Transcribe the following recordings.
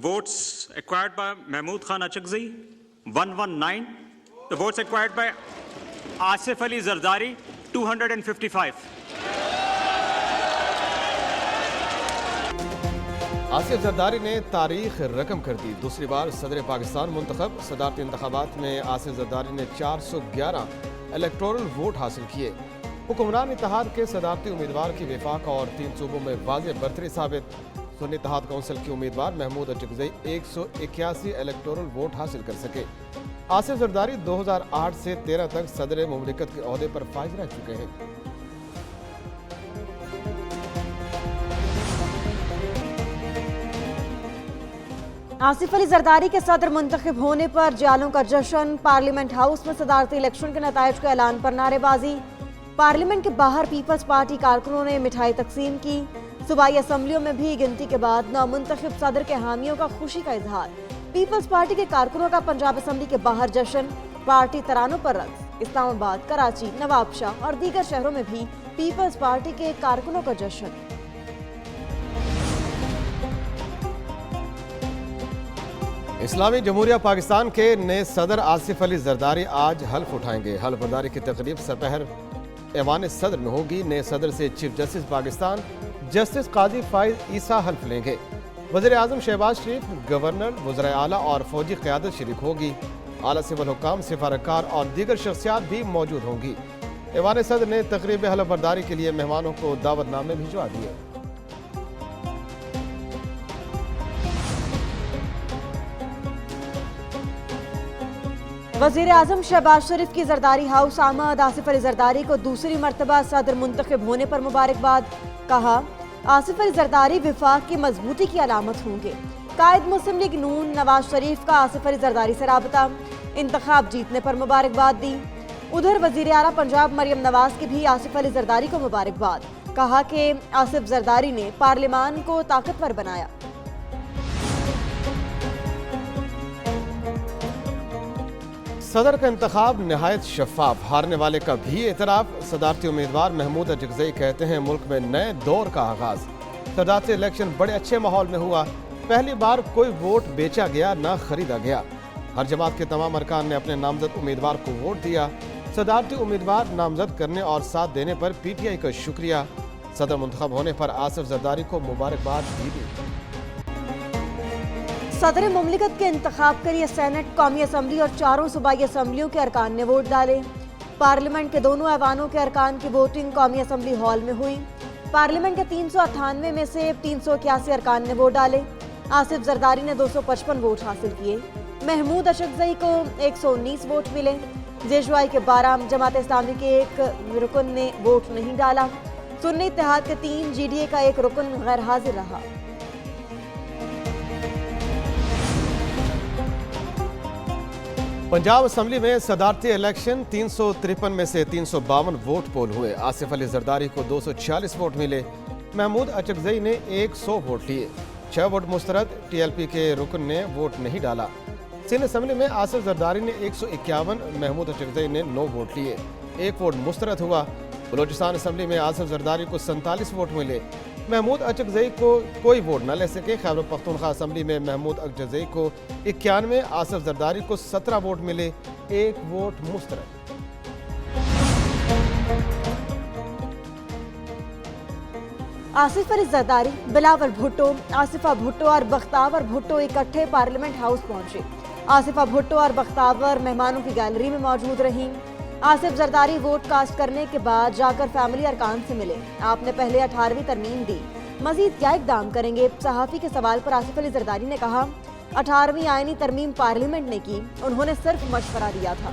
The votes acquired by Mahmood Khan Achakzai, 119. The votes acquired by Asif Ali Zardari, 255. Asif Zardari ने तारीख रकम कर दी। दूसरी बार सदर पाकिस्तान मुंतखब। सदारती इंतखाबात में आसिफ जरदारी ने 411 इलेक्टोरल वोट हासिल किए। हुक्मरान इत्तेहाद के सदारती उम्मीदवार की वफाक और 3 सूबों में वाज़ेह बरतरी साबित। सुन्नी इत्तेहाद कौंसिल के उम्मीदवार महमूद अचकज़ई 181 इलेक्टोरल वोट हासिल कर सके। आसिफ जरदारी 2008 से 13 तक सदर मुमलिकत के ओहदे पर फाइज रह चुके हैं। आसिफ अली जरदारी के सदर मुंतखब होने पर जालों का जश्न। पार्लियामेंट हाउस में सदारती इलेक्शन के नताइज के ऐलान पर नारेबाजी। पार्लियामेंट के बाहर पीपल्स पार्टी कारकुनों ने मिठाई तकसीम की। सूबाई असम्बलियों में भी गिनती के बाद नामुंतखब सदर के हामियों का खुशी का इजहार। पीपल्स पार्टी के कारकुनों का पंजाब असम्बली के बाहर जश्न। पार्टी तरानों पर रक्स। इस्लामाबाद, कराची, नवाबशाह और दीगर शहरों में भी पीपल्स पार्टी के कारकुनों का जश्न। इस्लामी जमहूरिया पाकिस्तान के नए सदर आसिफ अली जरदारी आज हल्फ उठाएंगे। हल्फ बर्दारी की तकरीब सपहर ऐवान सदर में होगी। नए सदर से चीफ जस्टिस पाकिस्तान जस्टिस काजी फाइज ईसा हल्फ लेंगे। वज़ीर आज़म शहबाज शरीफ, गवर्नर, वज़राए आला और फौजी क़यादत शरीक होगी। आला सिविल हुक्काम, सिफारतकार और दीगर शख्सियात भी मौजूद होंगी। ऐवान सदर ने तकरीब हल्फ बर्दारी के लिए मेहमानों को दावतनामे भिजवा दिए। वज़ीर आज़म शहबाज शरीफ की जरदारी हाउस आमद। आसिफ अली जरदारी को दूसरी मरतबा सदर मुंतखब होने पर मुबारकबाद। कहा, आसिफ अली जरदारी विफाक की मजबूती की अलामत होंगे। कायद मुस्लिम लीग नून नवाज शरीफ का आसिफ अली जरदारी से राबता। इंतखाब जीतने पर मुबारकबाद दी। उधर वज़ीर आला पंजाब मरियम नवाज की भी आसिफ अली जरदारी को मुबारकबाद। कहा कि आसिफ जरदारी ने पार्लियामान को ताकतवर बनाया। सदर का इंतखाब नहायत शफाफ, हारने वाले का भी एतराफ़। सदारती उम्मीदवार महमूद अचकज़ई कहते हैं मुल्क में नए दौर का आगाज़। सदारती इलेक्शन बड़े अच्छे माहौल में हुआ। पहली बार कोई वोट बेचा गया ना खरीदा गया। हर जमात के तमाम अरकान ने अपने नामजद उम्मीदवार को वोट दिया। सदारती उम्मीदवार नामजद करने और साथ देने पर PTI का शुक्रिया। सदर मुंतखब होने पर आसिफ जरदारी को मुबारकबाद भी दी। सदर मुमलिकत के इंतखाब के लिए सेनेट, कौमी असम्बली और 4 सूबाई असम्बलियों के अरकान ने वोट डाले। पार्लियामेंट के दोनों ऐवानों के अरकान की वोटिंग कौमी असम्बली हॉल में हुई। पार्लियामेंट के 398 में से 381 अरकान ने वोट डाले। आसिफ जरदारी ने 255 वोट हासिल किए। महमूद अचकज़ई को 119 वोट मिले। जेशवाई के 12, जमात इस्लामी के 1 रुकन ने वोट नहीं डाला। सुन्नी इत्तेहाद के 3, GDA का 1 रुकन गैर हाजिर रहा। पंजाब असम्बली में सदारती इलेक्शन 353 में से 352 वोट पोल हुए। आसिफ अली जरदारी को 246 वोट मिले। महमूद अचकज़ई ने 100 वोट लिए। 6 वोट मुस्तरद। TLP के रुकन ने वोट नहीं डाला। सिंध असम्बली में आसिफ जरदारी ने 151, महमूद अचकज़ई ने 9 वोट लिए। 1 वोट मुस्तरद हुआ। बलोचिस्तान असम्बली में आसिफ जरदारी को 47 वोट मिले। महमूद अचकज़ई को कोई वोट न ले सके। खैबर पख्तूनख्वा असम्बली में महमूद अचकज़ई को 91, आसिफ जरदारी को 17 वोट मिले। 1 वोट मुस्तरद। आसिफ अली जरदारी, बिलावल भुट्टो, आसिफा भुट्टो और बख्तावर भुट्टो इकट्ठे पार्लियामेंट हाउस पहुंचे। आसिफा भुट्टो और बख्तावर मेहमानों की गैलरी में मौजूद रहीं। आसिफ जरदारी वोट कास्ट करने के बाद जाकर फैमिली अरकान से मिले। आपने पहले 18वीं तरमीम दी, मजीद क्या इकदाम करेंगे? सहाफ़ी के सवाल पर आसिफ अली जरदारी ने कहा, 18वीं आईनी तरमीम पार्लियामेंट ने की, उन्होंने सिर्फ मशवरा दिया था।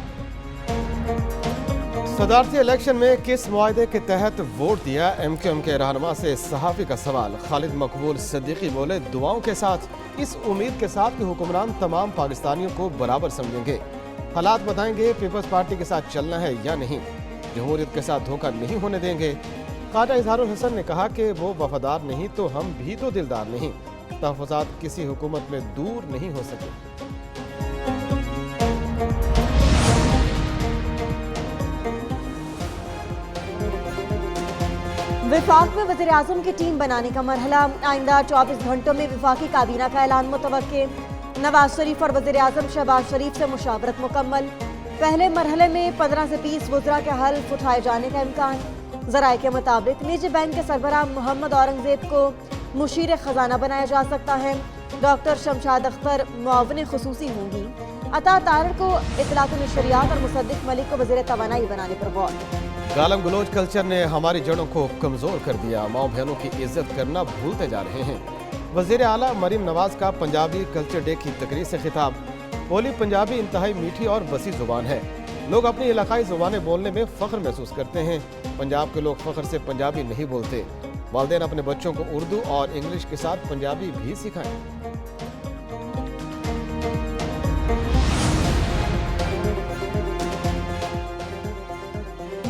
सदारती इलेक्शन में किस मुआहदे के तहत वोट दिया? MQM के रहनुमा से सहाफ़ी का सवाल। खालिद मकबूल सिद्दीकी बोले, दुआओं के साथ, इस उम्मीद के साथ कि हुक्मरान तमाम पाकिस्तानियों को बराबर समझेंगे। हालात बताएंगे पीपल्स पार्टी के साथ चलना है या नहीं। जमहूरियत के साथ धोखा नहीं होने देंगे। ख्वाजा इजहारुल हसन ने कहा कि वो वफादार नहीं तो हम भी तो दिलदार नहीं। तहफ़्फ़ुज़ात किसी हुकूमत में दूर नहीं हो सके। वफाक में वज़ीर आज़म की टीम बनाने का मरहला, आइंदा 24 घंटों में वफाकी काबीना का ऐलान मुतवक्के। नवाज शरीफ और वज़ीर आज़म शहबाज शरीफ से मुशावरत मुकम्मल। पहले मरहले में 15 से 20 वज़रा के हल्फ उठाए जाने का इम्कान। ज़राए के मुताबिक निजी बैंक के सरबराह मोहम्मद औरंगज़ेब को मुशीर ख़जाना बनाया जा सकता है। डॉक्टर शमशाद अख्तर मुआविन खुसूसी होंगी। अता तारड़ को इत्तलात नशरियात और मुसद्दिक मलिक को वज़ीर तवानाई बनाने पर गौर। गालम गलोच कल्चर ने हमारी जड़ों को कमज़ोर कर दिया, माओ बहनों की इज्जत करना भूलते जा रहे हैं। वज़ीर आला मरीम नवाज का पंजाबी कल्चर डे की तकरीर से खिताब। बोली पंजाबी इंतहाई मीठी और वसी ज़ुबान है, लोग अपनी इलाकाई ज़ुबानें बोलने में फ़ख्र महसूस करते हैं। पंजाब के लोग फ़ख्र से पंजाबी नहीं बोलते। वालिदैन अपने बच्चों को उर्दू और इंग्लिश के साथ पंजाबी भी सिखाएं।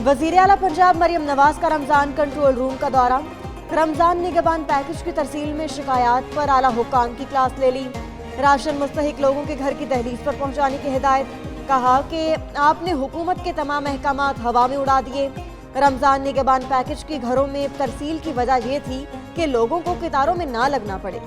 वज़ीर आला पंजाब मरीम नवाज का रमज़ान कंट्रोल रूम का दौरा। रमज़ान निगहबान पैकेज की तरसील में शिकायत पर आला हुक्काम की क्लास ले ली। राशन मुस्तहिक लोगों के घर की दहलीज पर पहुंचाने की हिदायत। कहा कि आपने हुकूमत के तमाम अहकामात हवा में उड़ा दिए। रमज़ान निगहबान पैकेज की घरों में तरसील की वजह यह थी कि लोगों को कतारों में ना लगना पड़े।